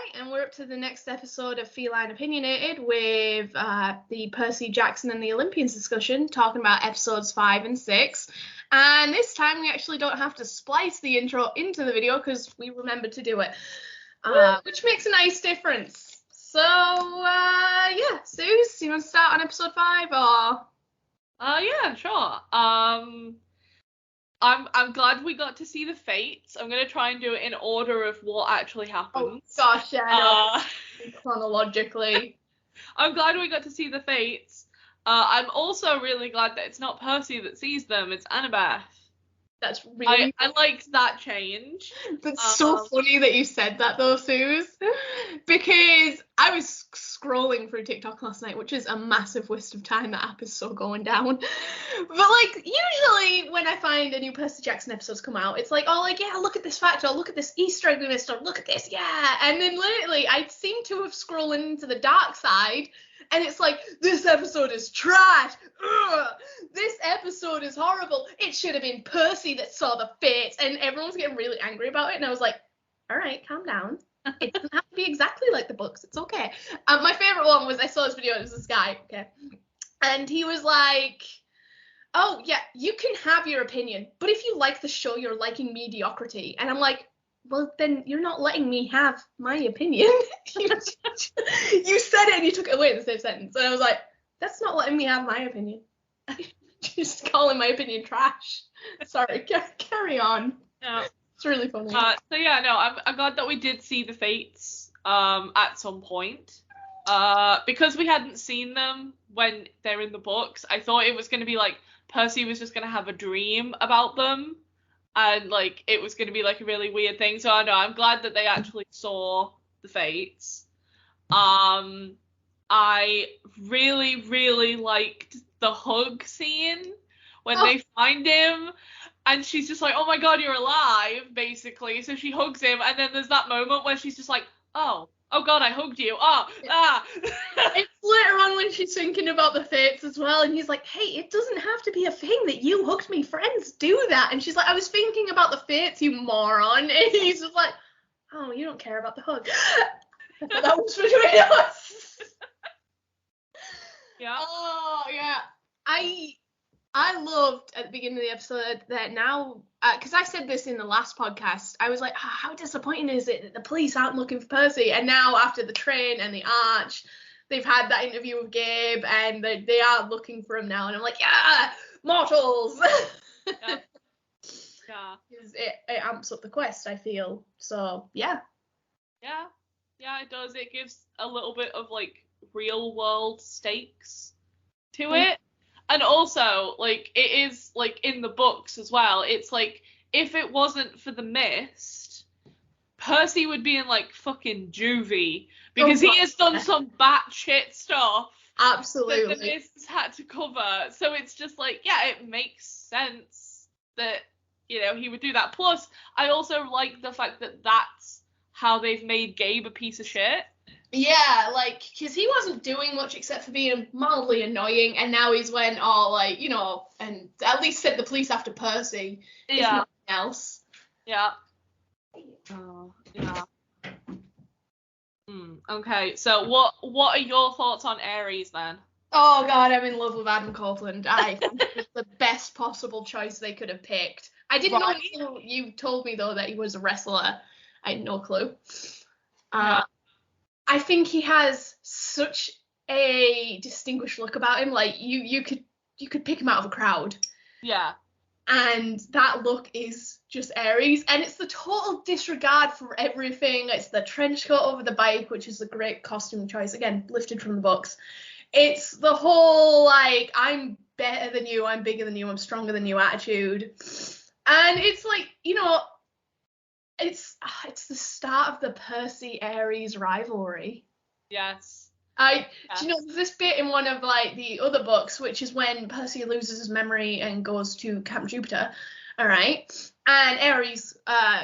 Right, and we're up to the next episode of Feline Opinionated with the Percy, Jackson and the Olympians discussion, talking about episodes 5 and 6. And this time we actually don't have to splice the intro into the video because we remembered to do it, which makes a nice difference. So, yeah, Suze, you want to start on episode 5 or? Yeah, sure. I'm glad we got to see the fates. I'm gonna try and do it in order of what actually happens. Oh gosh, yeah, chronologically. I'm glad we got to see the fates. I'm also really glad that it's not Percy that sees them, it's Annabeth. That's really... I liked that change. That's so funny that you said that though, Suze, because I was scrolling through TikTok last night, which is a massive waste of time. That app is so going down. But like usually when I find a new Percy Jackson episodes come out, it's like, oh, like, yeah, look at this fact, or look at this Easter egg we missed, or look at this, yeah. And then literally I seem to have scrolled into the dark side. And it's like, this episode is trash. Ugh. This episode is horrible. It should have been Percy that saw the fates. And everyone's getting really angry about it. And I was like, all right, calm down. It doesn't have to be exactly like the books. It's okay. My favorite one was, I saw this video. It was this guy, okay? And he was like, oh, yeah, you can have your opinion. But if you like the show, you're liking mediocrity. And I'm like, well, then you're not letting me have my opinion. You said it and you took it away in the same sentence. And I was like, that's not letting me have my opinion. Just calling my opinion trash. Sorry, carry on. Yeah. It's really funny. So yeah, no, I'm glad that we did see the fates at some point. Because we hadn't seen them when they're in the books, I thought it was going to be like Percy was just going to have a dream about them. And, like, it was going to be, like, a really weird thing. So, I know, I'm glad that they actually saw the fates. I really, really liked the hug scene when they find him. And she's just like, oh, my God, you're alive, basically. So she hugs him. And then there's that moment where she's just like, oh God, I hugged you. It's later on when she's thinking about the fates as well, and he's like, hey, it doesn't have to be a thing that you hugged me. Friends do that. And she's like, I was thinking about the fates, you moron. And he's just like, oh, you don't care about the hug. That was between us. Yeah. Oh, yeah. I loved at the beginning of the episode that now, because I said this in the last podcast, I was like, how disappointing is it that the police aren't looking for Percy? And now after the train and the arch, they've had that interview with Gabe and they are looking for him now. And I'm like, yeah, mortals. Yeah. Yeah. It amps up the quest, I feel. So, yeah. Yeah. Yeah, it does. It gives a little bit of, like, real world stakes to it. And also, like, it is, like, in the books as well. It's like, if it wasn't for the mist, Percy would be in, like, fucking juvie. Because he has done some batshit stuff. Absolutely. That the mists had to cover. So it's just like, yeah, it makes sense that, you know, he would do that. Plus, I also like the fact that that's how they've made Gabe a piece of shit. Yeah, like, because he wasn't doing much except for being mildly annoying, and now he's went all, like, you know, and at least sent the police after Percy, if nothing else. Yeah. Yeah. Okay, so what are your thoughts on Ares, then? Oh, God, I'm in love with Adam Copeland. I think it's the best possible choice they could have picked. I didn't know until you told me, though, that he was a wrestler. I had no clue. I think he has such a distinguished look about him. Like, you could pick him out of a crowd. Yeah. And that look is just Ares. And it's the total disregard for everything. It's the trench coat over the bike, which is a great costume choice. Again, lifted from the books. It's the whole, like, I'm better than you, I'm bigger than you, I'm stronger than you attitude. And it's like, you know, it's the start of the Percy-Ares rivalry. Yes. Do you know, there's this bit in one of, like, the other books, which is when Percy loses his memory and goes to Camp Jupiter, all right? And Ares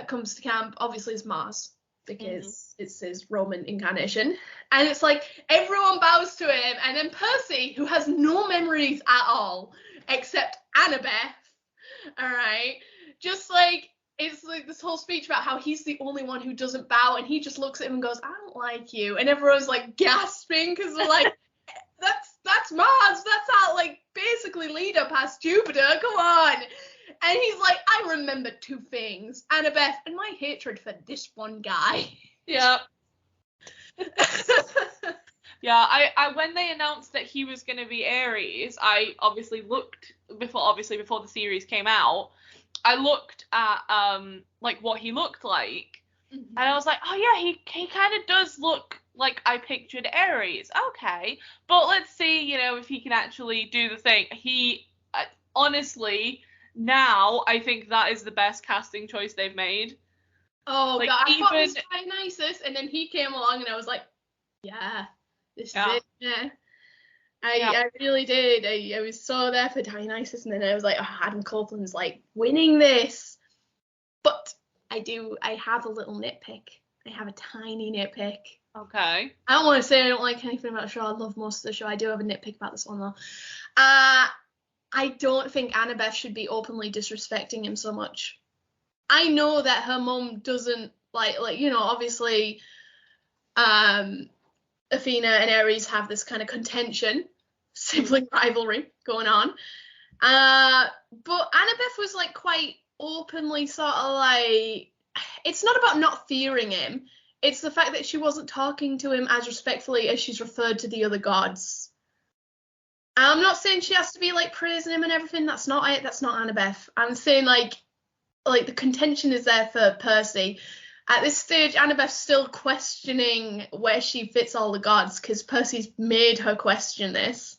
comes to camp, obviously as Mars, because it's his Roman incarnation. And it's like, everyone bows to him, and then Percy, who has no memories at all, except Annabeth, all right? Just, like, it's like this whole speech about how he's the only one who doesn't bow, and he just looks at him and goes, I don't like you. And everyone's like gasping because they're like, that's Mars. That's our like basically leader past Jupiter. Come on. And he's like, I remember two things, Annabeth and my hatred for this one guy. Yeah. Yeah, I when they announced that he was going to be Ares, I obviously looked before the series came out. I looked at like what he looked like, and I was like, oh yeah, he kind of does look like I pictured Ares. Okay, but let's see, if he can actually do the thing. He honestly, now I think that is the best casting choice they've made. Oh like, God, I thought it was Dionysus, and then he came along, and I was like, yeah. This is it. Yeah. I really did. I was so there for Dionysus, and then I was like, oh, Adam Copeland's like winning this. But I have a little nitpick. I have a tiny nitpick. Okay. I don't want to say I don't like anything about the show. I love most of the show. I do have a nitpick about this one though. I don't think Annabeth should be openly disrespecting him so much. I know that her mom doesn't like obviously Athena and Ares have this kind of contention, sibling rivalry going on. But Annabeth was like quite openly sort of like, it's not about not fearing him. It's the fact that she wasn't talking to him as respectfully as she's referred to the other gods. I'm not saying she has to be like praising him and everything. That's not it. That's not Annabeth. I'm saying like the contention is there for Percy. At this stage, Annabeth's still questioning where she fits all the gods because Percy's made her question this.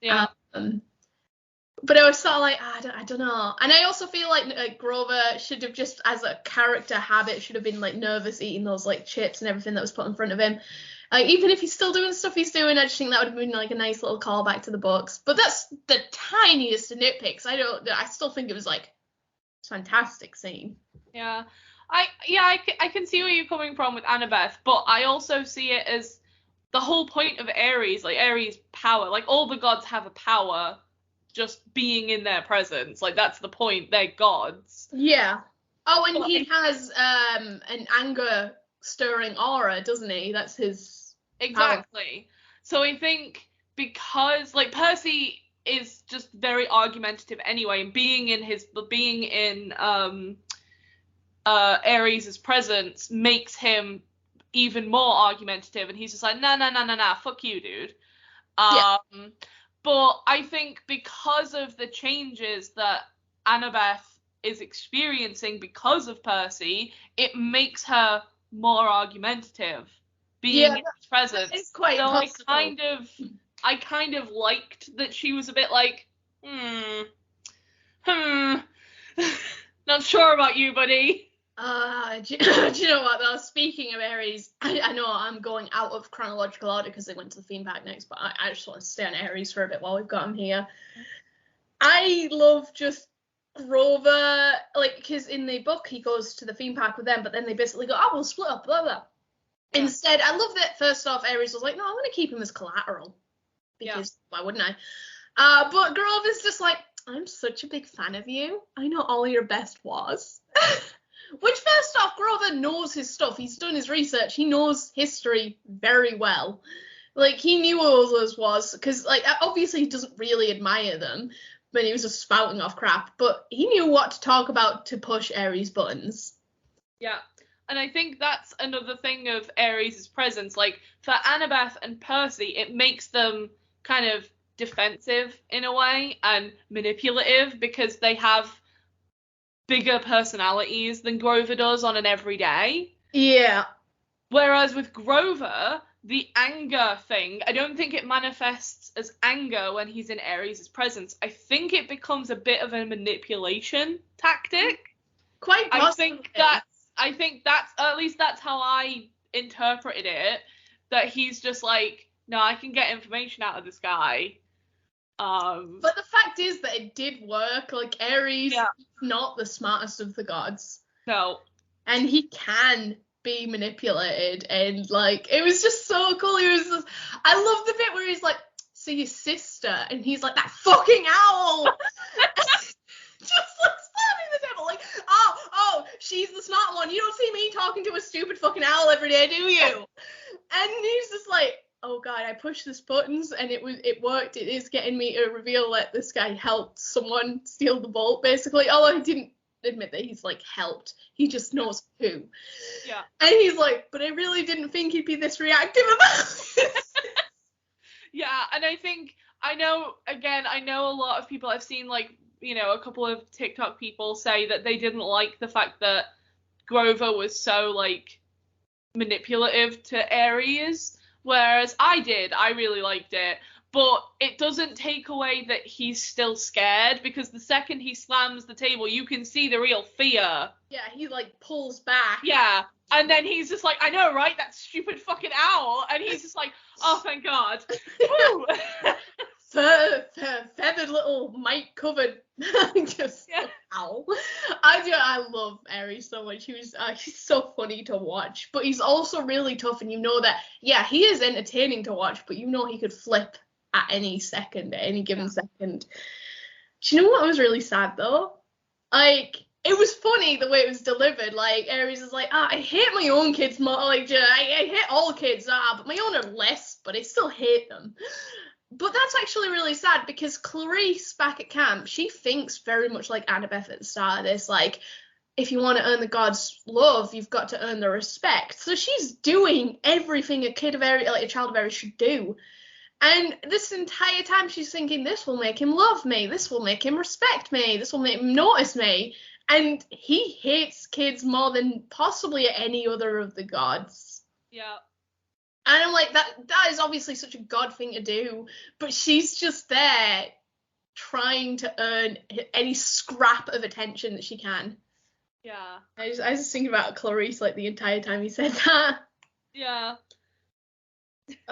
Yeah. But I was sort of like, I don't know. And I also feel like Grover should have just, as a character habit, should have been like nervous eating those like chips and everything that was put in front of him. Even if he's still doing stuff he's doing, I just think that would have been like a nice little callback to the books. But that's the tiniest of nitpicks. I still think it was like a fantastic scene. Yeah. I can see where you're coming from with Annabeth, but I also see it as the whole point of Ares, like Ares' power, like all the gods have a power just being in their presence, like that's the point, they're gods. Yeah. Oh, and he has an anger stirring aura, doesn't he? That's his exactly power. So I think because like Percy is just very argumentative anyway, and being in Ares' presence makes him even more argumentative, and he's just like, nah, fuck you, dude. But I think because of the changes that Annabeth is experiencing because of Percy, it makes her more argumentative being in his presence. It's quite so possible. I kind of liked that she was a bit like, not sure about you, buddy. Do you know what though? Speaking of Ares, I know I'm going out of chronological order because they went to the theme park next, but I just want to stay on Ares for a bit while we've got him here. I love just Grover, like, because in the book he goes to the theme park with them, but then they basically go, we'll split up, blah, blah. Yeah. Instead, I love that first off, Ares was like, no, I'm going to keep him as collateral. Because why wouldn't I? But Grover's just like, I'm such a big fan of you. I know all your best was. Which, first off, Grover knows his stuff. He's done his research. He knows history very well. Like, he knew all those was, because, like, obviously he doesn't really admire them when he was just spouting off crap, but he knew what to talk about to push Ares' buttons. Yeah, and I think that's another thing of Ares' presence. Like, for Annabeth and Percy, it makes them kind of defensive in a way and manipulative because they have bigger personalities than Grover does on an everyday. Yeah. Whereas with Grover, the anger thing, I don't think it manifests as anger when he's in Ares' presence. I think it becomes a bit of a manipulation tactic. Quite possibly. I think that's at least that's how I interpreted it. That he's just like, no, I can get information out of this guy. But the fact is that it did work. Like, Ares is not the smartest of the gods. No. And he can be manipulated, and, like, it was just so cool. He was just, I love the bit where he's like, see your sister, and he's like, that fucking owl! Just, like, slamming the table, like, oh, she's the smart one. You don't see me talking to a stupid fucking owl every day, do you? And he's just like, oh god, I pushed this buttons and it worked. It is getting me to reveal that this guy helped someone steal the bolt, basically. Although he didn't admit that he's like helped. He just knows who. Yeah. And he's like, but I really didn't think he'd be this reactive about it. Yeah, and I know a lot of people, I've seen like, you know, a couple of TikTok people say that they didn't like the fact that Grover was so like manipulative to Ares, whereas I really liked it. But it doesn't take away that he's still scared, because the second he slams the table, you can see the real fear. Yeah, he like pulls back. Yeah, and then he's just like, I know, right? That stupid fucking owl. And he's just like, oh, thank God. Woo! Feathered little mic covered owl. I love Ares so much. He's so funny to watch, but he's also really tough, and you know that, yeah, he is entertaining to watch, but you know he could flip at any given second. Do you know what was really sad though? Like, it was funny the way it was delivered. Like, Ares is like, I hate my own kids more. Like, I hate all kids, but my own are less, but I still hate them. But that's actually really sad, because Clarice back at camp, she thinks very much like Annabeth at the start of this. Like, if you want to earn the gods' love, you've got to earn their respect. So she's doing everything a child of Ares should do. And this entire time she's thinking, this will make him love me. This will make him respect me. This will make him notice me. And he hates kids more than possibly any other of the gods. Yeah. And I'm like, that is obviously such a god thing to do, but she's just there trying to earn any scrap of attention that she can. Yeah. I was just thinking about Clarice like the entire time he said that. Yeah.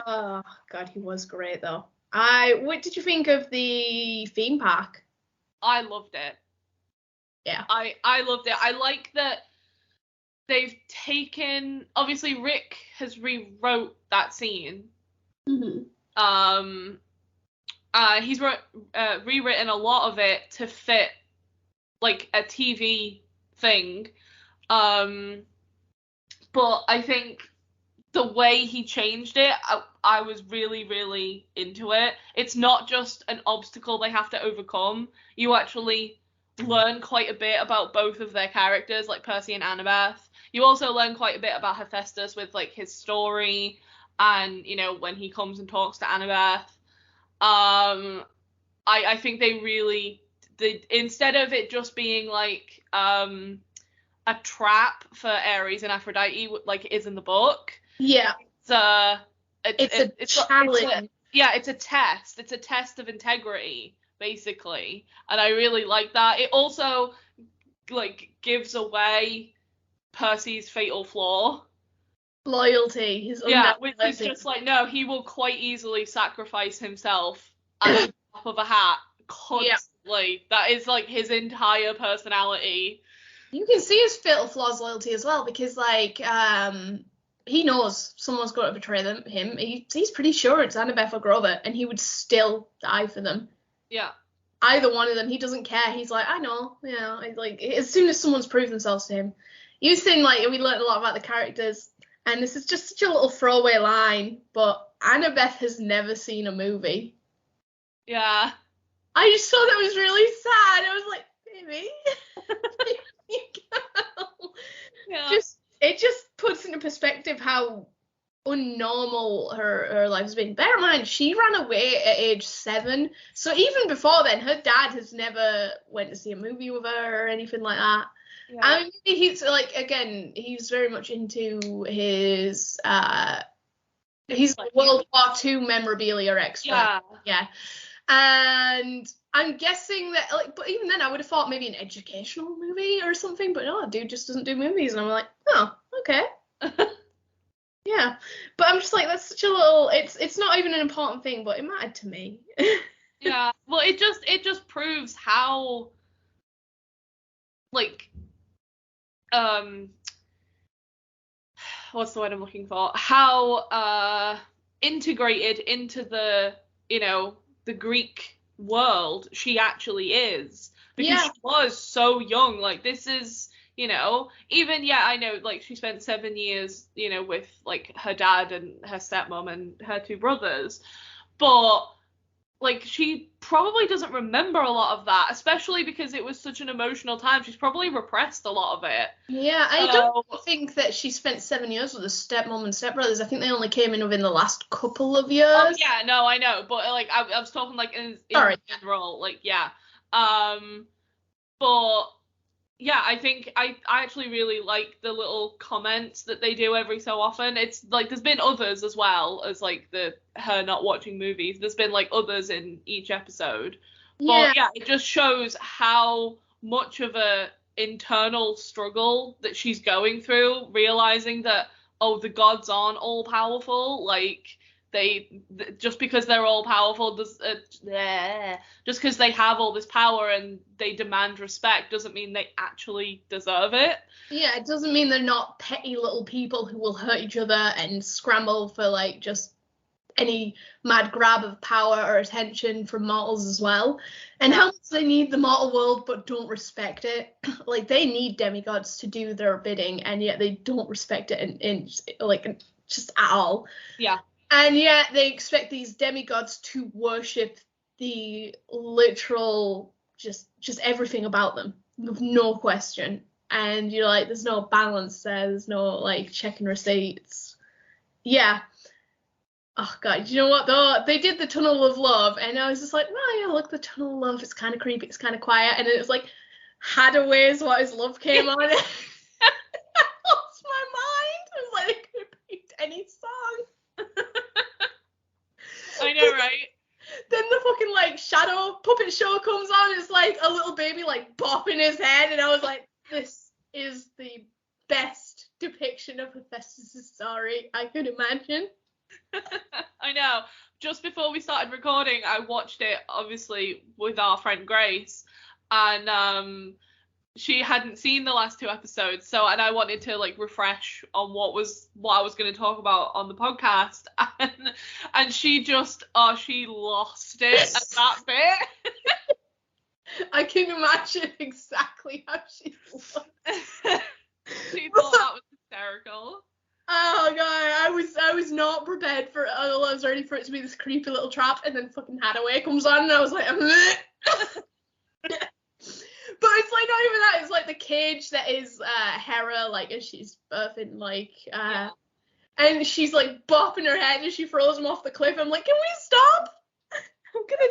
Oh god, he was great though. What did you think of the theme park? I loved it. Yeah. I loved it. I like that they've taken, obviously Rick has rewrote that scene. Mm-hmm. He's rewritten a lot of it to fit like a TV thing. But I think the way he changed it, I was really, really into it. It's not just an obstacle they have to overcome. You actually learn quite a bit about both of their characters, like Percy and Annabeth. You also learn quite a bit about Hephaestus with like his story, and you know, when he comes and talks to Annabeth. I think they instead of it just being like a trap for Ares and Aphrodite like it is in the book. Yeah. It's a challenge. It's a test. It's a test of integrity, basically. And I really like that. It also like gives away Percy's fatal flaw. Loyalty. Which is just like, no, he will quite easily sacrifice himself at the top of a hat constantly. Yep. That is like his entire personality. You can see his fatal flaws loyalty as well, because like he knows someone's going to betray him. He's pretty sure it's Annabeth or Grover, and he would still die for them. Yeah. Either one of them, he doesn't care. He's like, I know, like as soon as someone's proved themselves to him. You think like we learned a lot about the characters, and this is just such a little throwaway line, but Annabeth has never seen a movie. Yeah. I just thought that was really sad. I was like, baby. Yeah. It just puts into perspective how unnormal her life has been. Bear in mind, she ran away at age 7, so even before then, her dad has never went to see a movie with her or anything like that. Yeah. I mean, he's like, again, he's very much into his he's like World War II memorabilia expert. Yeah. And I'm guessing that, like, but even then I would have thought maybe an educational movie or something, but no, dude just doesn't do movies. And I'm like, oh, okay. Yeah. But I'm just like, that's such a little, it's not even an important thing, but it mattered to me. Yeah. Well, it just proves how, like, what's the word I'm looking for? How integrated into the, you know, the Greek world she actually is, because she was so young. Like, this is, you know. Even, yeah, I know, like, she spent 7 years, you know, with, like, her dad and her stepmom and her 2 brothers, but, like, she probably doesn't remember a lot of that, especially because it was such an emotional time. She's probably repressed a lot of it. Yeah, I don't think that she spent 7 years with her stepmom and stepbrothers. I think they only came in within the last couple of years. Oh, yeah, no, I know, but, like, I was talking, like, in general, like, yeah. But yeah, I think I actually really like the little comments that they do every so often. It's like there's been others as well as like her not watching movies. There's been like others in each episode. Yeah. But yeah, it just shows how much of a internal struggle that she's going through, realizing that, oh, the gods aren't all powerful. Like, just because they're all powerful just because they have all this power and they demand respect doesn't mean they actually deserve it. Yeah, it doesn't mean they're not petty little people who will hurt each other and scramble for like just any mad grab of power or attention from mortals as well. And how much they need the mortal world but don't respect it. Like, they need demigods to do their bidding, and yet they don't respect it in like just at all. Yeah. And yet they expect these demigods to worship the literal, just everything about them, with no question. And you're like, there's no balance there. There's no, like, checking receipts. Yeah. Oh, God. You know what, though? They did the Tunnel of Love, and I was just like, oh, yeah, look, the Tunnel of Love. It's kind of creepy. It's kind of quiet. And it was like, Hadaway's What Is Love came on. I lost my mind. I was like, they could have picked any song. I know, right? Then the fucking, like, shadow puppet show comes on. It's like a little baby, like, bopping his head. And I was like, this is the best depiction of Hephaestus' story I could imagine. I know. Just before we started recording, I watched it, obviously, with our friend Grace. And she hadn't seen the last 2 episodes, and I wanted to like refresh on what I was going to talk about on the podcast, and she just she lost it at that bit. I can imagine exactly how she looked. She thought that was hysterical. Oh god, I was not prepared for it. I was ready for it to be this creepy little trap, and then fucking Hadaway comes on, and I was like, But it's like not even that. It's like the cage that is Hera, like as she's birthing, like, and she's like bopping her head as she throws him off the cliff. I'm like, can we stop? I'm gonna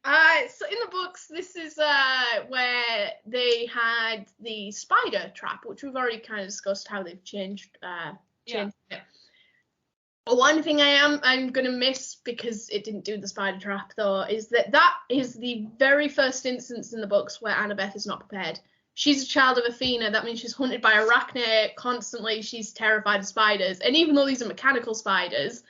die. So in the books, this is where they had the spider trap, which we've already kind of discussed how they've changed it. One thing I'm gonna miss, because it didn't do the spider trap though, is that is the very first instance in the books where Annabeth is not prepared. She's a child of Athena. That means she's hunted by Arachne constantly. She's terrified of spiders, and even though these are mechanical spiders,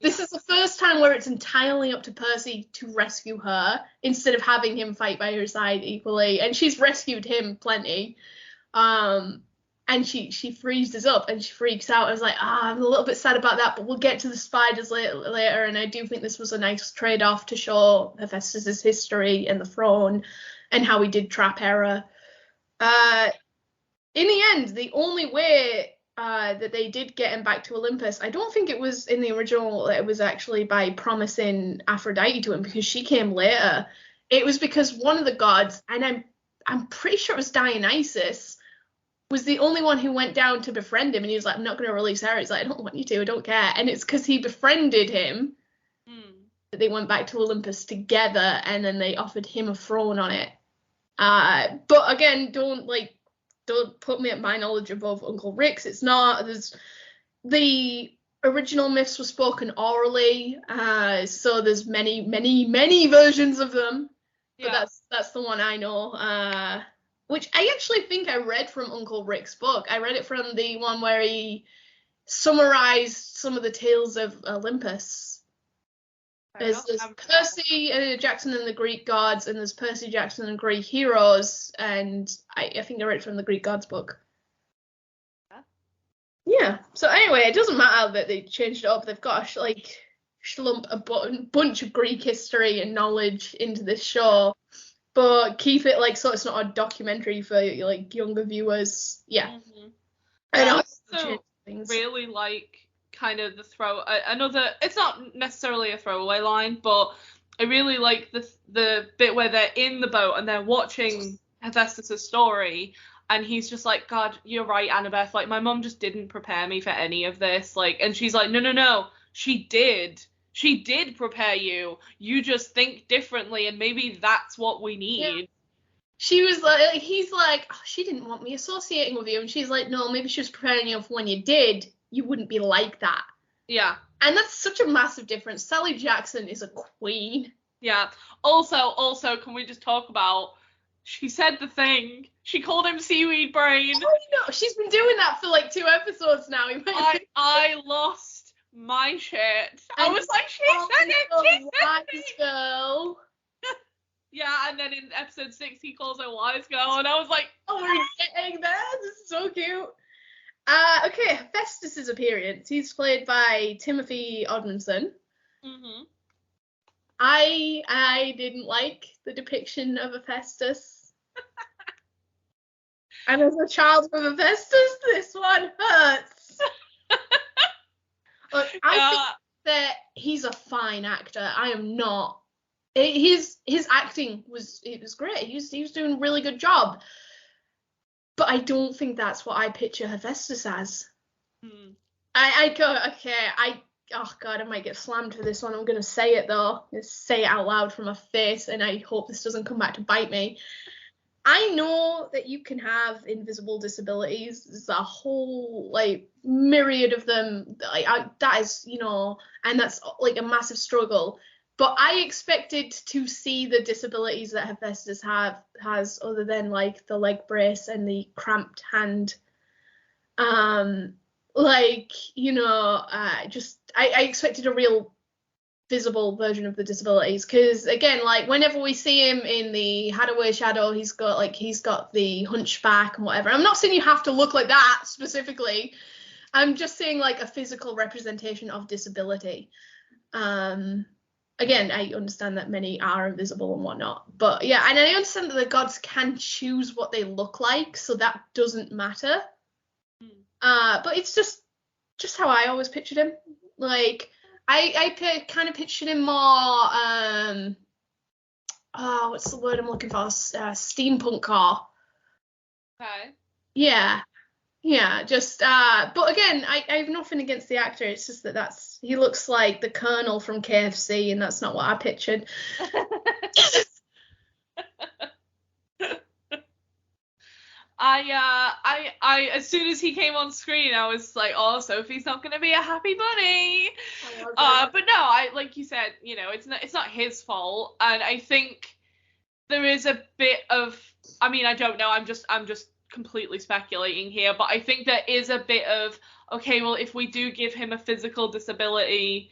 this is the first time where it's entirely up to Percy to rescue her instead of having him fight by her side equally. And she's rescued him plenty. And she freezes up and she freaks out. I was like, I'm a little bit sad about that, but we'll get to the spiders later. And I do think this was a nice trade-off to show Hephaestus' history and the throne and how he did trap Hera. In the end, the only way that they did get him back to Olympus, I don't think it was in the original, it was actually by promising Aphrodite to him, because she came later. It was because one of the gods, and I'm pretty sure it was Dionysus, was the only one who went down to befriend him, and he was like, I'm not going to release Hera. He's like, I don't want you to, I don't care. And it's because he befriended him that they went back to Olympus together, and then they offered him a throne on it. But again, don't put me at my knowledge above Uncle Rick's. It's not. The original myths were spoken orally, so there's many versions of them. But that's the one I know. Which I actually think I read from Uncle Rick's book. I read it from the one where he summarized some of the tales of Olympus. There's Percy Jackson and the Greek gods, and there's Percy Jackson and Greek heroes, and I think I read it from the Greek gods book. Yeah. So anyway, it doesn't matter that they changed it up. They've got to slump a bunch of Greek history and knowledge into this show. but keep it like so it's not a documentary for like younger viewers. Yeah. Mm-hmm. I know. I also really like kind of the another, it's not necessarily a throwaway line, but I really like the bit where they're in the boat and they're watching Hephaestus' story, and he's just like, God, you're right, Annabeth, like my mum just didn't prepare me for any of this, like, and she's like, no, she did prepare you, you just think differently, and maybe that's what we need. Yeah. She was like, he's like, oh, she didn't want me associating with you, and she's like, no, maybe she was preparing you for when you did, you wouldn't be like that. Yeah. And that's such a massive difference. Sally Jackson is a queen. Yeah. Also, can we just talk about, she said the thing. She called him seaweed brain. Oh, no, she's been doing that for like 2 episodes now. I lost my shit. I was like, she said it. Wise girl. Yeah, and then in episode 6 he calls her wise girl, and I was like, oh, we're getting there. This is so cute. Okay, Hephaestus' appearance. He's played by Timothy Odmanson. Mm-hmm. I didn't like the depiction of Hephaestus. And as a child of Hephaestus, this one hurts. Look, I think that he's a fine actor. I am not. His acting was great. He was doing a really good job. But I don't think that's what I picture Hephaestus as. I go, okay, oh God, I might get slammed for this one. I'm going to say it though. Just say it out loud from my face, and I hope this doesn't come back to bite me. I know that you can have invisible disabilities. There's a whole like myriad of them. That is, and that's like a massive struggle. But I expected to see the disabilities that Hephaestus has, other than like the leg brace and the cramped hand. I expected a real visible version of the disabilities, because again, like whenever we see him in the Hadaway Shadow, he's got the hunchback and whatever. I'm not saying you have to look like that specifically. I'm just saying like a physical representation of disability. Again, I understand that many are invisible and whatnot, but yeah, and I understand that the gods can choose what they look like, so that doesn't matter. But it's just how I always pictured him. Like, I kind of pictured him more, what's the word I'm looking for? Steampunk car. Okay. Yeah, just, but again, I have nothing against the actor. It's just that he looks like the Colonel from KFC, and that's not what I pictured. I as soon as he came on screen, I was like, oh, Sophie's not gonna be a happy bunny. But no, like you said, it's not his fault, and I think there is a bit of, I mean, I don't know, I'm just completely speculating here, but I think there is a bit of, okay, well, if we do give him a physical disability,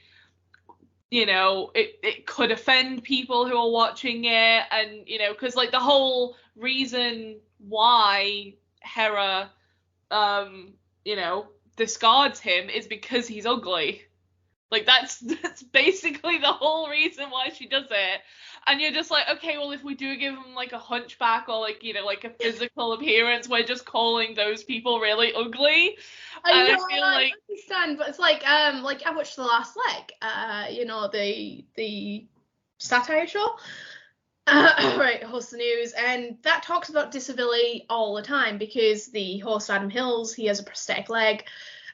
it could offend people who are watching it, and because like the whole reason why Hera discards him is because he's ugly. Like that's basically the whole reason why she does it. And you're just like, okay, well, if we do give him like a hunchback or like like a physical appearance, we're just calling those people really ugly. I understand, but it's like I watched The Last Leg, the satire show. Right, Host the News, and that talks about disability all the time, because the host Adam Hills, he has a prosthetic leg,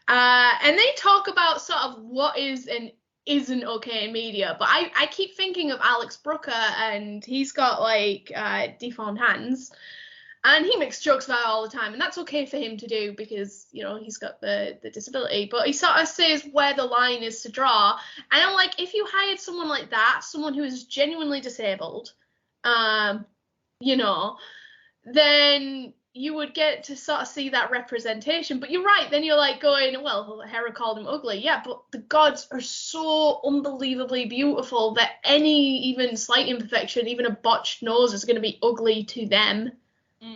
and they talk about sort of what is and isn't okay in media. But I keep thinking of Alex Brooker, and he's got like deformed hands, and he makes jokes about it all the time, and that's okay for him to do because he's got the disability. But he sort of says where the line is to draw, and I'm like, if you hired someone like that, someone who is genuinely disabled, then you would get to sort of see that representation. But you're right, then you're like going, well, Hera called him ugly. Yeah, but the gods are so unbelievably beautiful that any even slight imperfection, even a botched nose, is going to be ugly to them. Yeah,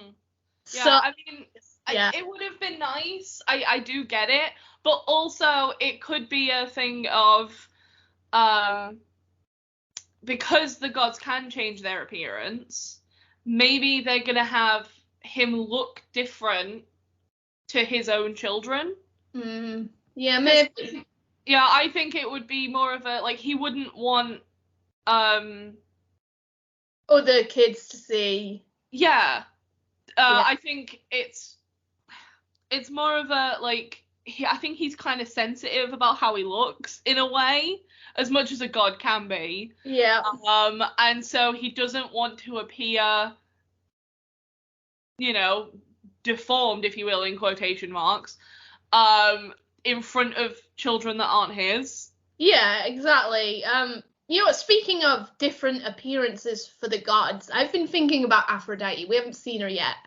so, I mean, yeah. It would have been nice. I do get it. But also, it could be a thing of, because the gods can change their appearance, maybe they're gonna have him look different to his own children. Yeah, maybe. Yeah, I think it would be more of a, like, he wouldn't want other kids to see. Yeah. I think it's more of a, like, I think he's kind of sensitive about how he looks in a way, as much as a god can be. Yeah. And so he doesn't want to appear, you know, deformed, if you will, in quotation marks, in front of children that aren't his. Yeah, exactly. You know what, speaking of different appearances for the gods, I've been thinking about Aphrodite. We haven't seen her yet.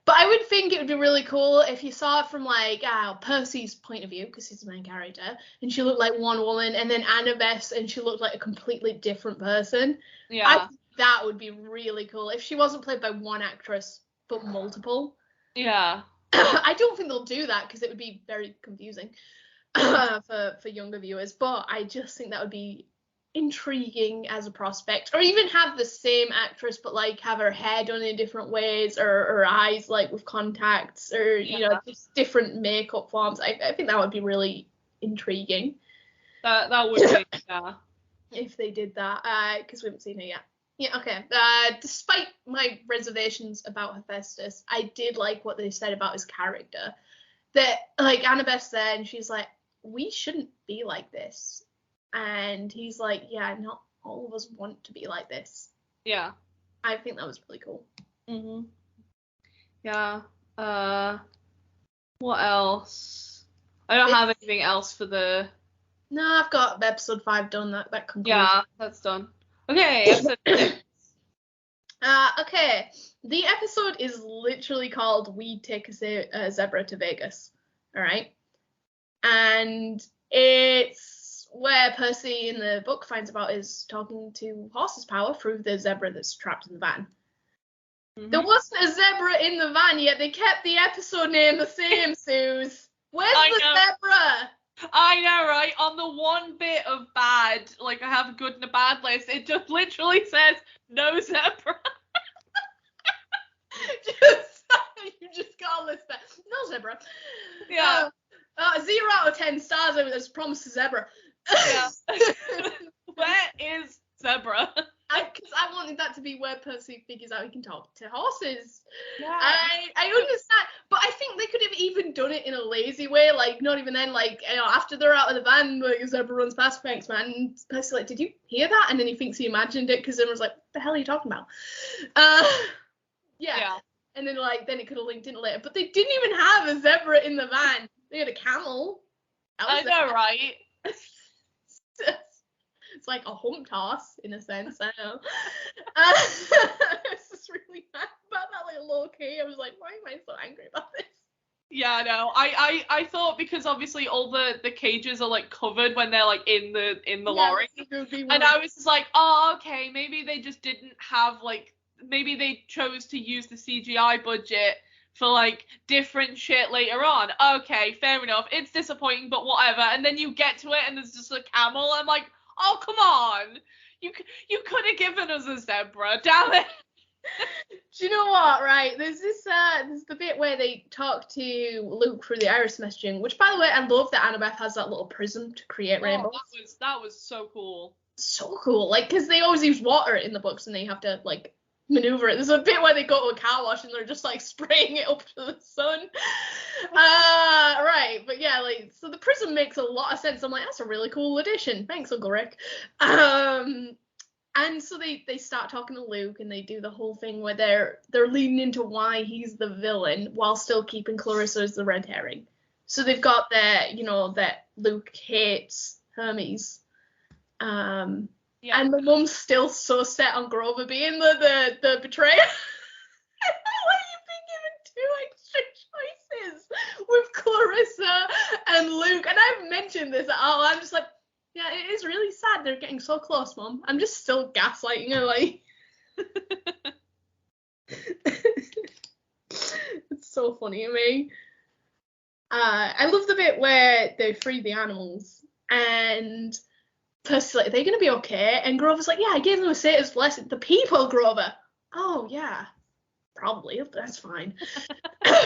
But I would think it would be really cool if you saw it from, like, Percy's point of view, because he's the main character, and she looked like one woman, and then Annabeth, and she looked like a completely different person. Yeah. I think that would be really cool if she wasn't played by one actress, but multiple. Yeah. I don't think they'll do that, because it would be very confusing for younger viewers, but I just think that would be intriguing as a prospect. Or even have the same actress, but, like, have her hair done in different ways, or her eyes, like, with contacts, or you know, just different makeup forms. I think that would be really intriguing. That would be, yeah. If they did that, because we haven't seen her yet. Yeah, okay. Despite my reservations about Hephaestus, I did like what they said about his character. That, like, Annabeth's there, and she's like, we shouldn't be like this. And he's like, yeah, not all of us want to be like this. Yeah. I think that was really cool. Mhm. Yeah. What else? I don't have anything else for the... No, I've got episode 5 done. That concludes. Yeah, that's done. Okay, episode 6. Okay. The episode is literally called We Take a Zebra to Vegas. All right. And it's where Percy in the book finds about is talking to horse's power through the zebra that's trapped in the van. Mm-hmm. There wasn't a zebra in the van yet. They kept the episode name the same, Suze. Where's the zebra? I know, right? On the one bit of bad, like, I have a good and a bad list, it just literally says no zebra. You just got a list there. No zebra. Yeah. 0 out of 10 stars over this promised zebra. Yeah. Where is zebra? Because I wanted that to be where Percy figures out he can talk to horses. Yeah. I understand, but I think they could have even done it in a lazy way, like, not even then, like, you know, after they're out of the van, like, a zebra runs past, thanks, man, and Percy's like, did you hear that? And then he thinks he imagined it, because everyone's like, what the hell are you talking about? Yeah. And then, like, then it could have linked in later, but they didn't even have a zebra in the van. They had a camel. I know, right? It's like a hump toss, in a sense, I know. It's just really mad about that, like, low key. I was like, why am I so angry about this? Yeah, I know. I thought, because obviously all the cages are, like, covered when they're, like, in the lorry. And I was just like, oh, okay, maybe they just didn't have, like, maybe they chose to use the CGI budget for, like, different shit later on. Okay, fair enough. It's disappointing, but whatever. And then you get to it and there's just a camel. I'm like, oh, come on. You could have given us a zebra, damn it. Do you know what, right? There's the bit where they talk to Luke through the iris messaging, which, by the way, I love that Annabeth has that little prism to create rainbows. That was so cool. So cool. Like, because they always use water in the books and they have to, like, maneuver it. There's a bit where they go to a car wash and they're just, like, spraying it up to the sun. Right, but yeah, like, so the prism makes a lot of sense. I'm like, that's a really cool addition. Thanks, Uncle Rick. And so they start talking to Luke, and they do the whole thing where they're leading into why he's the villain while still keeping Clarissa as the red herring. So they've got that, you know, that Luke hates Hermes. And the mum's still so set on Grover being the betrayer. Why are you being given 2 extra choices with Clarissa and Luke? And I've mentioned this at all. I'm just like, yeah, it is really sad they're getting so close, Mum. I'm just still gaslighting her, like. It's so funny to me. I love the bit where they free the animals, and Percy's like, are they going to be okay? And Grover's like, yeah, I gave them a Satan's blessing. The people, Grover. Oh, yeah. Probably, that's fine.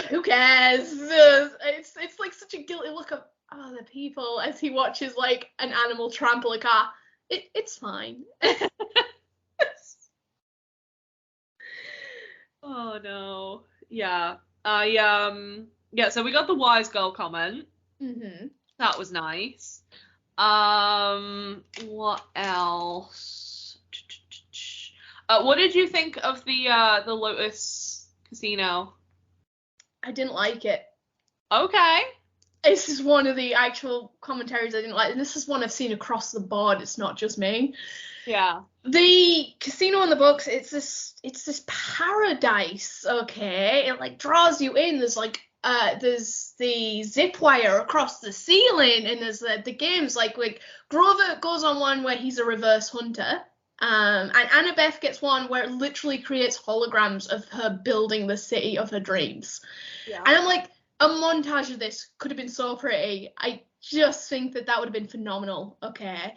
Who cares? It's like such a guilty look of other people as he watches like an animal trample a car. It's fine. Oh no. Yeah. Yeah, so we got the wise girl comment. Mm-hmm. That was nice. What else? What did you think of the Lotus Casino? I didn't like it. Okay. This is one of the actual commentaries I didn't like, and this is one I've seen across the board. It's not just me. Yeah. The casino in the books, it's this paradise, okay? It like draws you in. There's the zip wire across the ceiling, and there's the games like Grover goes on one where he's a reverse hunter. And Annabeth gets one where it literally creates holograms of her building the city of her dreams. Yeah. And I'm like, a montage of this could have been so pretty. I just think that would have been phenomenal. Okay.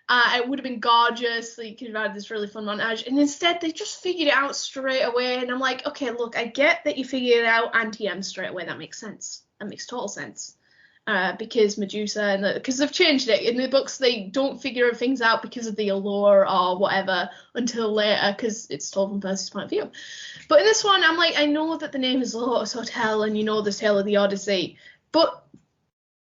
It would have been gorgeous. You could have had this really fun montage. And instead, they just figured it out straight away. And I'm like, okay, look, I get that you figured it out anti-M straight away. That makes sense. That makes total sense. Because Medusa because they've changed it. In the books, they don't figure things out because of the allure or whatever until later, because it's told from Percy's point of view. But in this one, I'm like, I know that the name is Lotus Hotel and you know the Tale of the Odyssey, but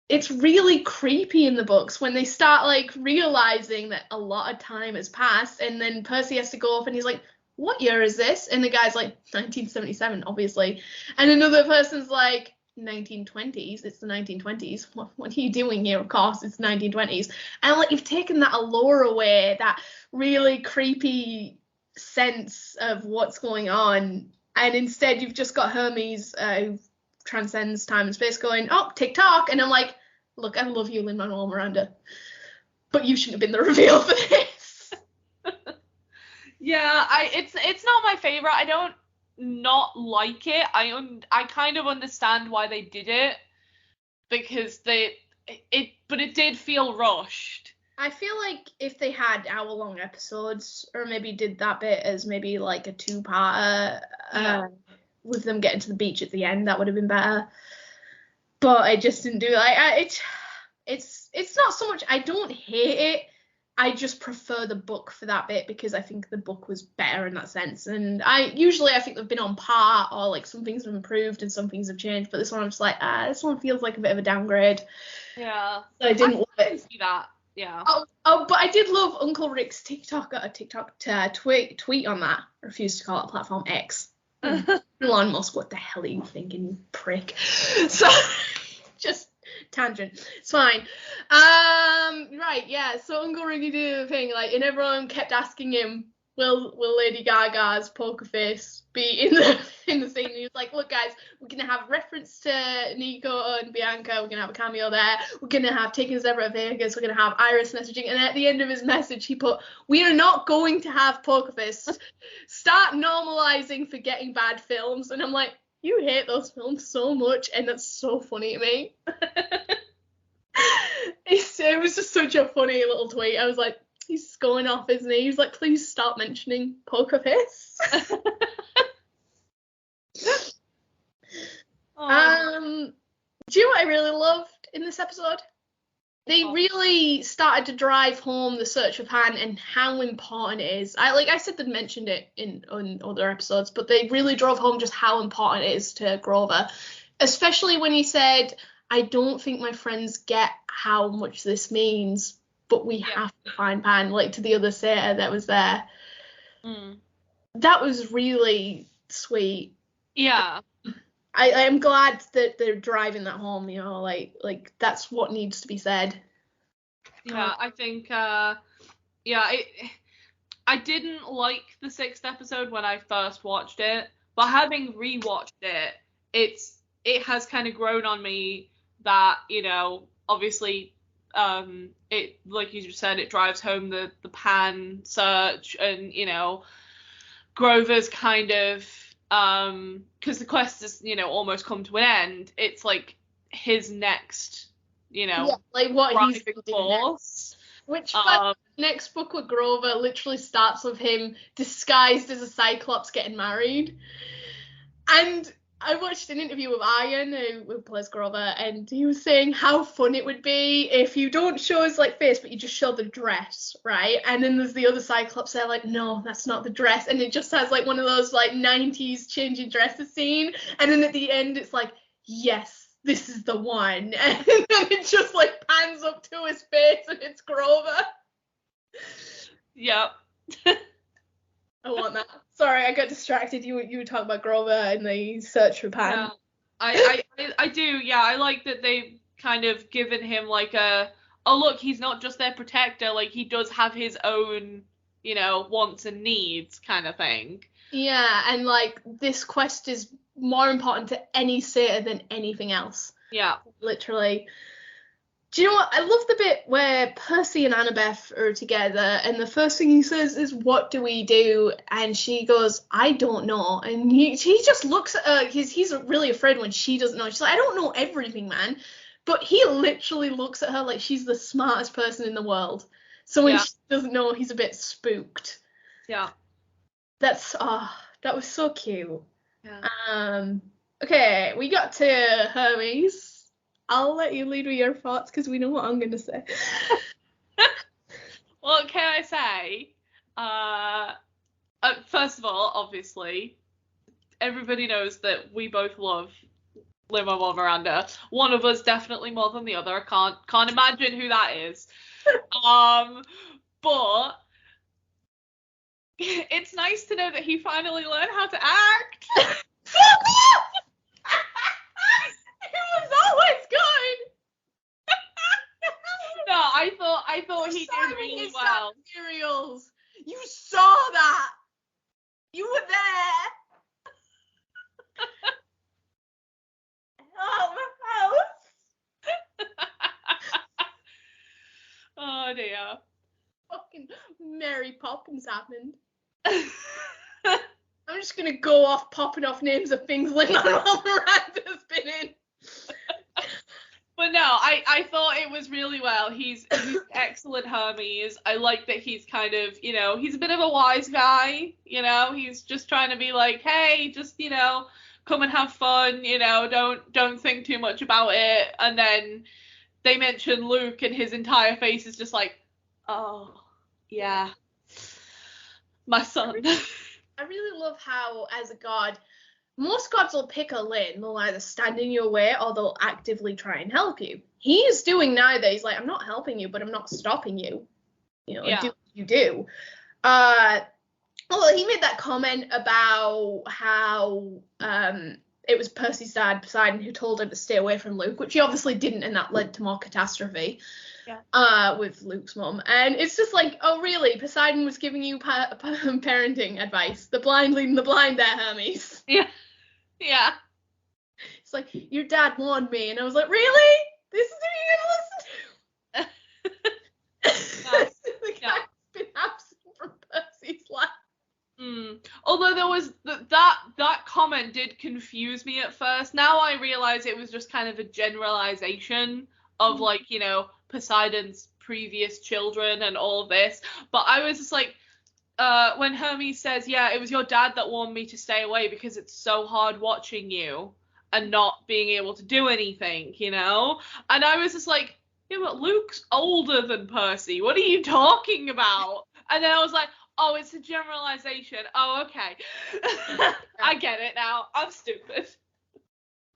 it's really creepy in the books when they start like realizing that a lot of time has passed, and then Percy has to go off and he's like, what year is this? And the guy's like, 1977, obviously. And another person's like, 1920s, it's the 1920s. What are you doing here? Of course, it's 1920s. And like, you've taken that allure away, that really creepy sense of what's going on, and instead you've just got Hermes who transcends time and space going, oh, TikTok. And I'm like, look, I love you, Lin-Manuel Miranda, but you shouldn't have been the reveal for this. Yeah, it's not my favorite. I don't not like it. I kind of understand why they did it, because it did feel rushed. I feel like if they had hour-long episodes, or maybe did that bit as maybe like a two-parter, with them getting to the beach at the end, that would have been better. But I just didn't do it. It's not so much I don't hate it. I just prefer the book for that bit, because I think the book was better in that sense. And I think they've been on par, or like some things have improved and some things have changed. But this one I'm just like, this one feels like a bit of a downgrade. Yeah. So I didn't love it. See that. Yeah. Oh, but I did love Uncle Rick's tweet on that. I refuse to call it platform X. Elon Musk, what the hell are you thinking, you prick? So, just tangent. It's fine. Right, yeah. So Uncle Ricky did the thing, like, and everyone kept asking him, will Lady Gaga's poker face be in the scene? And he was like, look, guys, we're gonna have reference to Nico and Bianca. We're gonna have a cameo there. We're gonna have Taking Zebra at Vegas. We're gonna have Iris messaging. And at the end of his message, he put, we are not going to have poker face. Start normalizing forgetting bad films. And I'm like, you hate those films so much, and that's so funny to me. It was just such a funny little tweet. I was like, he's going off, isn't he? He's like, please stop mentioning poker face. Do you know what I really loved in this episode? They really started to drive home the search of Han and how important it is. I said they'd mentioned it in other episodes, but they really drove home just how important it is to Grover, especially when he said, I don't think my friends get how much this means, but we have to find Pan, like to the other satyr that was there. That was really sweet. Yeah. I'm glad that they're driving that home, you know, like that's what needs to be said. Yeah, I think, I didn't like the 6th episode when I first watched it, but having rewatched it, it has kind of grown on me that, you know, obviously, it, like you just said, it drives home the Pan search, and, you know, Grover's kind of, because the quest has, you know, almost come to an end, it's like his next, you know, like what he's doing next. Which the next book with Grover literally starts with him disguised as a Cyclops getting married. And I watched an interview with Ian, who plays Grover, and he was saying how fun it would be if you don't show his like face, but you just show the dress, right? And then there's the other Cyclops there, like, no, that's not the dress, and it just has like one of those like 90s changing dresses scene, and then at the end it's like, yes, this is the one, and then it just like pans up to his face, and it's Grover. Yep. I want that. Sorry, I got distracted. You were talking about Grover and the search for Pan. Yeah. I do, yeah. I like that they've kind of given him like oh look, he's not just their protector, like he does have his own, wants and needs kind of thing. Yeah, and like this quest is more important to any satyr than anything else. Yeah. Literally. Do you know what? I love the bit where Percy and Annabeth are together, and the first thing he says is, "What do we do?" And she goes, "I don't know." And he just looks at her, because he's really afraid when she doesn't know. She's like, "I don't know everything, man." But he literally looks at her like she's the smartest person in the world. So when she doesn't know, he's a bit spooked. Yeah. That was so cute. Yeah. Okay, we got to Hermes. I'll let you lead with your thoughts because we know what I'm going to say. Well, can I say, first of all, obviously, everybody knows that we both love Lin-Manuel Miranda. One of us definitely more than the other. I can't imagine who that is. But it's nice to know that he finally learned how to act. It was always good. No, I thought he did really well. Materials. You saw that. You were there. Oh, the house. Oh dear. Fucking Mary Poppins happened. I'm just gonna go off popping off names of things Lin-Manuel Miranda's been in. But no, I thought it was really well. He's excellent Hermes. I like that he's kind of, he's a bit of a wise guy, he's just trying to be like, hey, just, come and have fun, don't think too much about it. And then they mention Luke and his entire face is just like, oh, yeah, my son. I really love how, as a god, most gods will pick a lane. They'll either stand in your way or they'll actively try and help you. He's doing neither. He's like, I'm not helping you, but I'm not stopping you. Do what you do. Well, he made that comment about how it was Percy's dad, Poseidon, who told him to stay away from Luke, which he obviously didn't, and that led to more catastrophe. With Luke's mum. And it's just like, oh, really? Poseidon was giving you parenting advice. The blind leading the blind there, Hermes. Yeah. Yeah. It's like, your dad warned me. And I was like, really? This is who you're going to listen to? The guy's been absent from Percy's life. Although there was that comment did confuse me at first. Now I realize it was just kind of a generalization of Poseidon's previous children and all of this. But I was just like, when Hermes says, yeah, it was your dad that warned me to stay away because it's so hard watching you and not being able to do anything, And I was just like, yeah, but Luke's older than Percy. What are you talking about? And then I was like, oh, it's a generalization. Oh, okay. I get it now. I'm stupid.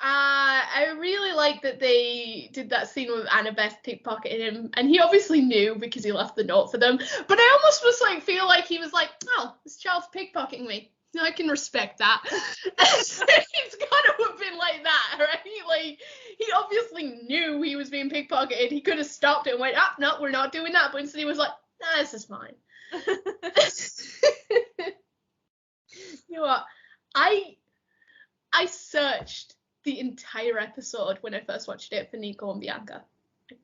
I really like that they did that scene with Annabeth pickpocketing him, and he obviously knew because he left the note for them, but I almost was like, feel like he was like, oh, this child's pickpocketing me. I can respect that. It's gotta have been like that, right? Like, he obviously knew he was being pickpocketed. He could have stopped it and went, no, we're not doing that, but instead he was like, nah, this is fine. You know what? I searched the entire episode when I first watched it for Nico and Bianca.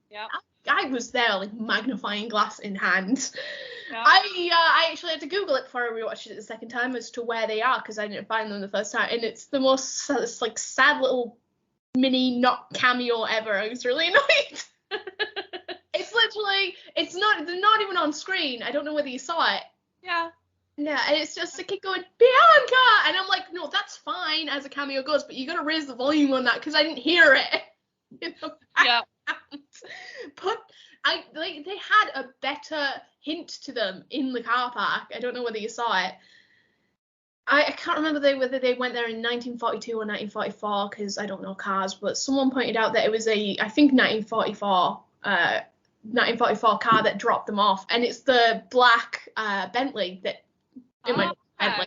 Yeah. I was there, like, magnifying glass in hand. Yeah. I actually had to Google it before I rewatched it the second time as to where they are, because I didn't find them the first time, and it's the most, like, sad little mini not cameo ever. I was really annoyed. It's literally, they're not even on screen. I don't know whether you saw it. Yeah. Yeah, and it's just a kid going, Bianca! And I'm like, no, that's fine as a cameo goes, but you gotta raise the volume on that because I didn't hear it. Yeah. But they had a better hint to them in the car park. I don't know whether you saw it. I can't remember whether they went there in 1942 or 1944 because I don't know cars, but someone pointed out that it was I think 1944 car that dropped them off, and it's the black Bentley that it might be Bentley.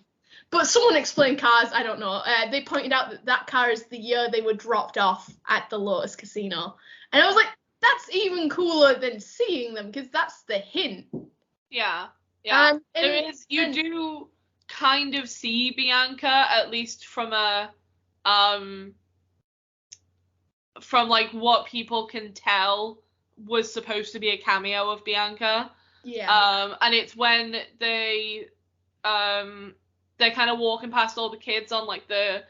But someone explained cars, I don't know. They pointed out that car is the year they were dropped off at the Lotus Casino. And I was like, that's even cooler than seeing them, because that's the hint. Yeah. Yeah. You do kind of see Bianca, at least from from like what people can tell was supposed to be a cameo of Bianca. Yeah. And it's when they're kind of walking past all the kids on like the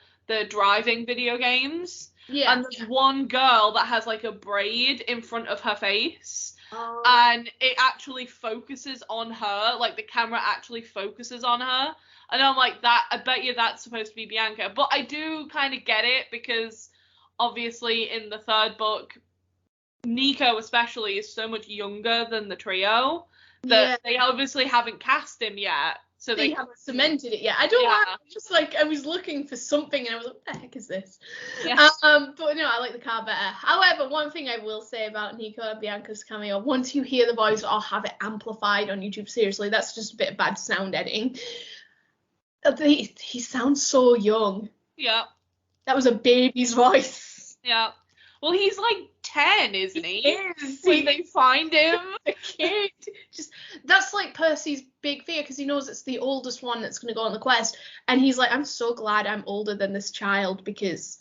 driving video games. Yeah. And there's one girl that has like a braid in front of her face. Oh. And it actually focuses on her, like the camera actually focuses on her. And I'm like, I bet you that's supposed to be Bianca. But I do kind of get it because obviously in the third book, Nico especially is so much younger than the trio that they obviously haven't cast him yet. So they haven't cemented it yet. I don't know. Just like I was looking for something and I was like, what the heck is this? Yeah. But no, I like the car better. However, one thing I will say about Nico and Bianca's cameo, once you hear the voice or have it amplified on YouTube, seriously, that's just a bit of bad sound editing. He sounds so young. Yeah. That was a baby's voice. Yeah. Well, he's like 10, isn't he? He is. When they find him. A kid. That's like Percy's big fear because he knows it's the oldest one that's going to go on the quest. And he's like, I'm so glad I'm older than this child because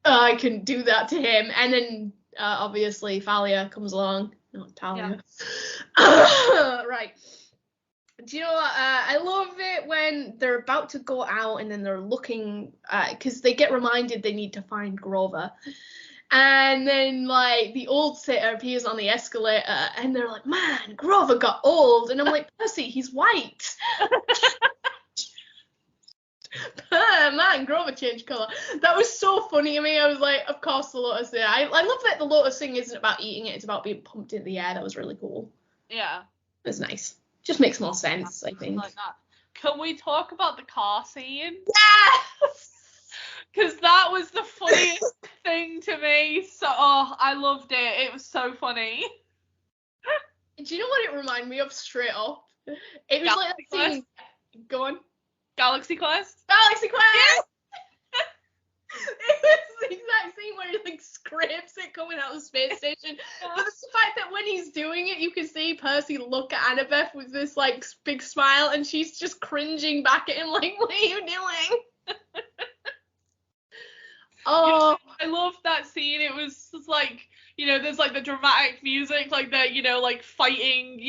I can do that to him. And then obviously Thalia comes along. Not Talia. Yeah. Right. Do you know what? I love it when they're about to go out and then they're looking, because they get reminded they need to find Grover. And then, like, the old sitter appears on the escalator and they're like, man, Grover got old. And I'm like, Percy, he's white. Man, Grover changed colour. That was so funny to me. I was like, of course the Lotus thing. I love that the Lotus thing isn't about eating it, it's about being pumped into the air. That was really cool. Yeah. It was nice. Just makes more sense, I think. Like that. Can we talk about the car scene? Yes! Because that was the funniest thing to me. So, I loved it. It was so funny. Do you know what it reminded me of straight up? It was Galaxy like that scene. Go on. Galaxy Quest? Galaxy Quest! Yes! It was the exact scene where he like scrapes it coming out of the space station. But the fact that when he's doing it, you can see Percy look at Annabeth with this like big smile, and she's just cringing back at him like, "What are you doing?" Oh, I loved that scene. It was just like, there's like the dramatic music, like they're, like fighting,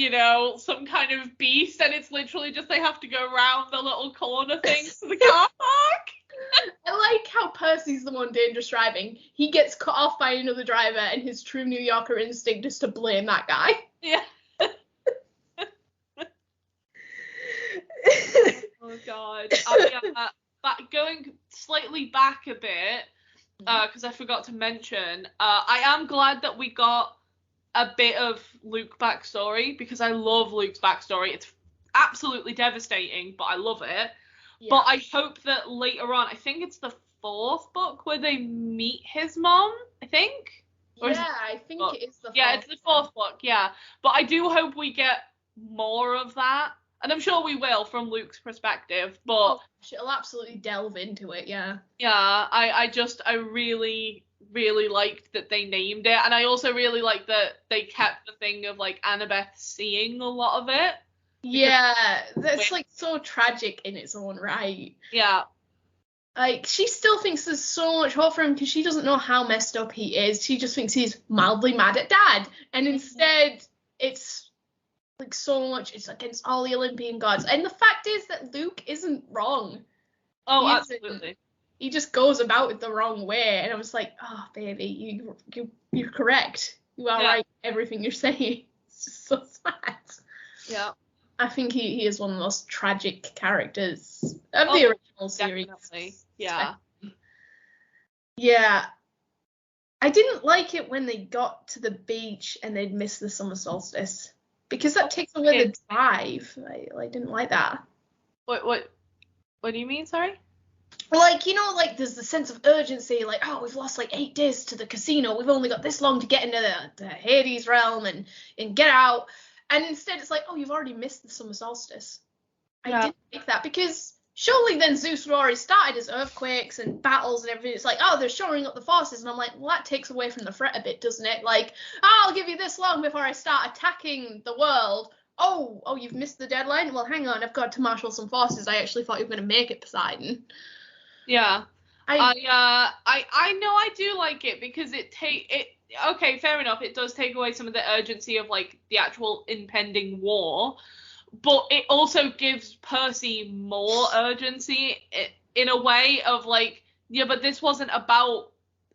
some kind of beast, and it's literally just they have to go around the little corner thing to the car park. I like how Percy's the one dangerous driving. He gets cut off by another driver, and his true New Yorker instinct is to blame that guy. Yeah. Oh God. Going slightly back a bit, because I forgot to mention, I am glad that we got a bit of Luke backstory, because I love Luke's backstory. It's absolutely devastating, but I love it. Yeah. But I hope that later on, I think it's the 4th book where they meet his mom, I think. I think it is the 4th. Yeah, it's the 4th book, yeah. But I do hope we get more of that. And I'm sure we will from Luke's perspective, but... She'll absolutely delve into it, yeah. Yeah, I really, really liked that they named it. And I also really liked that they kept the thing of, like, Annabeth seeing a lot of it. Yeah, that's like so tragic in its own right. Yeah. Like, she still thinks there's so much hope for him because she doesn't know how messed up he is. She just thinks he's mildly mad at Dad. And instead, it's like so much, it's against all the Olympian gods. And the fact is that Luke isn't wrong. Oh, absolutely. He just goes about it the wrong way. And I was like, oh, baby, you're correct. You are right, everything you're saying. It's just so sad. Yeah. I think he is one of the most tragic characters of the original series. Definitely. Yeah. Yeah. I didn't like it when they got to the beach and they'd missed the summer solstice. Because that takes away the drive. I didn't like that. What do you mean, sorry? Like, you know, like there's the sense of urgency, like, oh, we've lost like 8 days to the casino. We've only got this long to get into the Hades realm and get out. And instead it's like, oh, you've already missed the summer solstice. Yeah. I didn't like that because surely then Zeus would already started his earthquakes and battles and everything. It's like, oh, they're shoring up the forces. And I'm like, well, that takes away from the threat a bit, doesn't it? Like, oh, I'll give you this long before I start attacking the world. Oh, you've missed the deadline? Well, hang on, I've got to marshal some forces. I actually thought you were going to make it, Poseidon. Yeah. I know I do like it because okay, fair enough, it does take away some of the urgency of like the actual impending war, but it also gives Percy more urgency in a way of like, yeah, but this wasn't about,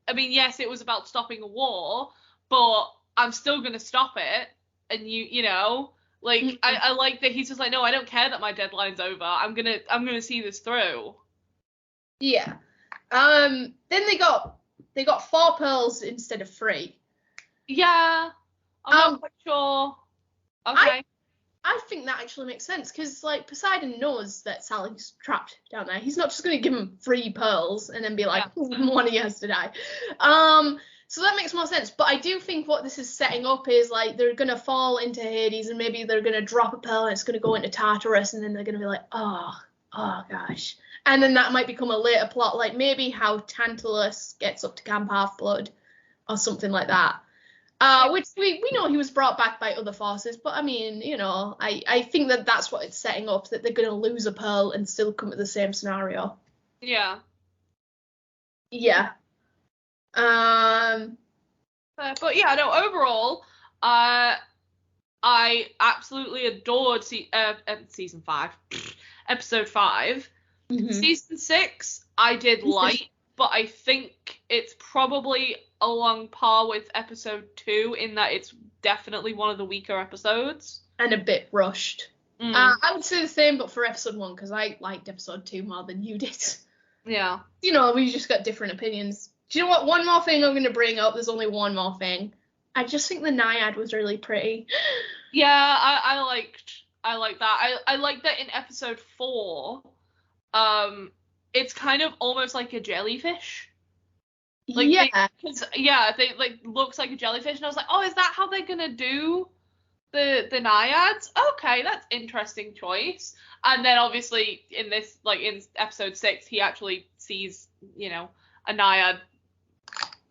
I mean, yes, it was about stopping a war, but I'm still gonna stop it, and you know, like, Mm-hmm. I like that he's just like, no, I don't care that my deadline's over, I'm gonna see this through. Yeah. Then they got 4 pearls instead of 3. Yeah, I'm not quite sure. Okay. I think that actually makes sense because like Poseidon knows that Sally's trapped down there. He's not just going to give him 3 pearls and then be like, one of you has to die. So that makes more sense. But I do think what this is setting up is like they're going to fall into Hades and maybe they're going to drop a pearl and it's going to go into Tartarus and then they're going to be like, oh gosh. And then that might become a later plot, like maybe how Tantalus gets up to Camp Half-Blood or something like that. Which we know he was brought back by other forces, but I mean, you know, I think that that's what it's setting up, that they're going to lose a pearl and still come to the same scenario. Yeah. Yeah. But yeah, no, overall, I absolutely adored season 5, episode 5. Mm-hmm. Season 6, I did like, but I think it's probably along par with episode 2 in that it's definitely one of the weaker episodes. And a bit rushed. I would say the same, but for episode 1, because I liked episode 2 more than you did. Yeah. You know, we just got different opinions. Do you know what? One more thing I'm going to bring up. There's only one more thing. I just think the Naiad was really pretty. Yeah, I like that. I like that in episode 4. It's kind of almost like a jellyfish. Like, yeah. They like looks like a jellyfish, and I was like, oh, is that how they're gonna do the Naiads? Okay, that's interesting choice. And then obviously in this, like in episode 6, he actually sees, you know, a Naiad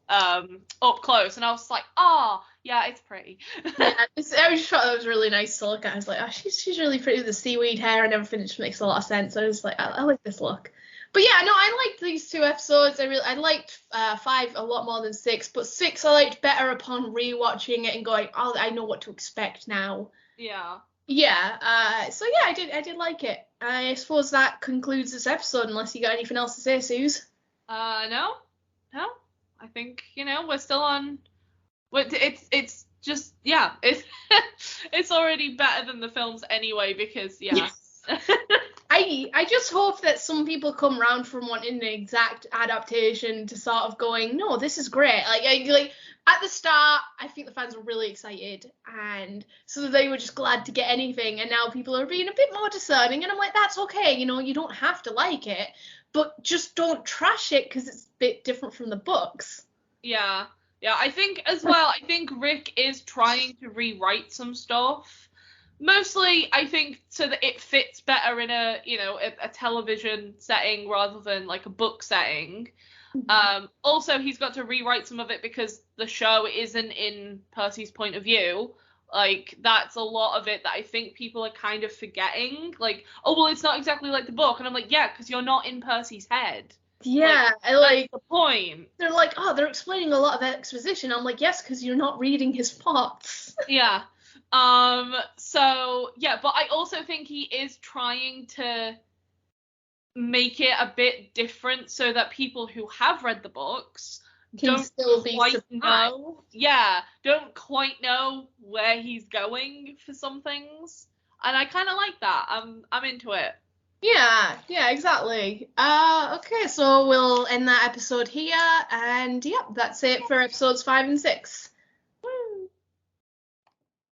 up close, and I was like, oh, yeah, it's pretty. Yeah, I just thought that was really nice to look at. I was like, oh, she's really pretty with the seaweed hair and everything. It just makes a lot of sense. I was like, I like this look. But yeah, no, I liked these 2 episodes. I liked 5 a lot more than 6, but 6 I liked better upon rewatching it and going, oh, I know what to expect now. Yeah. Yeah. So yeah, I did like it. I suppose that concludes this episode, unless you got anything else to say, Suze. No. I think, you know, we're still on. It's just, yeah, it's already better than the films anyway, because yeah. Yes. I just hope that some people come around from wanting the exact adaptation to sort of going, no, this is great. Like at the start, I think the fans were really excited, and so they were just glad to get anything. And now people are being a bit more discerning, and I'm like, that's okay. You know, you don't have to like it, but just don't trash it because it's a bit different from the books. Yeah. I think as well. I think Rick is trying to rewrite some stuff. Mostly, I think so that it fits better in a, you know, a television setting rather than like a book setting. Mm-hmm. Also, he's got to rewrite some of it because the show isn't in Percy's point of view. Like, that's a lot of it that I think people are kind of forgetting. Like, oh, well, it's not exactly like the book. And I'm like, yeah, because you're not in Percy's head. Yeah, like the point. They're like, oh, they're explaining a lot of exposition. I'm like, yes, because you're not reading his plots. Yeah. So yeah, but I also think he is trying to make it a bit different so that people who have read the books don't quite know. Yeah, don't quite know where he's going for some things. And I kind of like that. I'm into it. Yeah, exactly. Okay, so we'll end that episode here, and yep, that's it for episodes 5 and 6.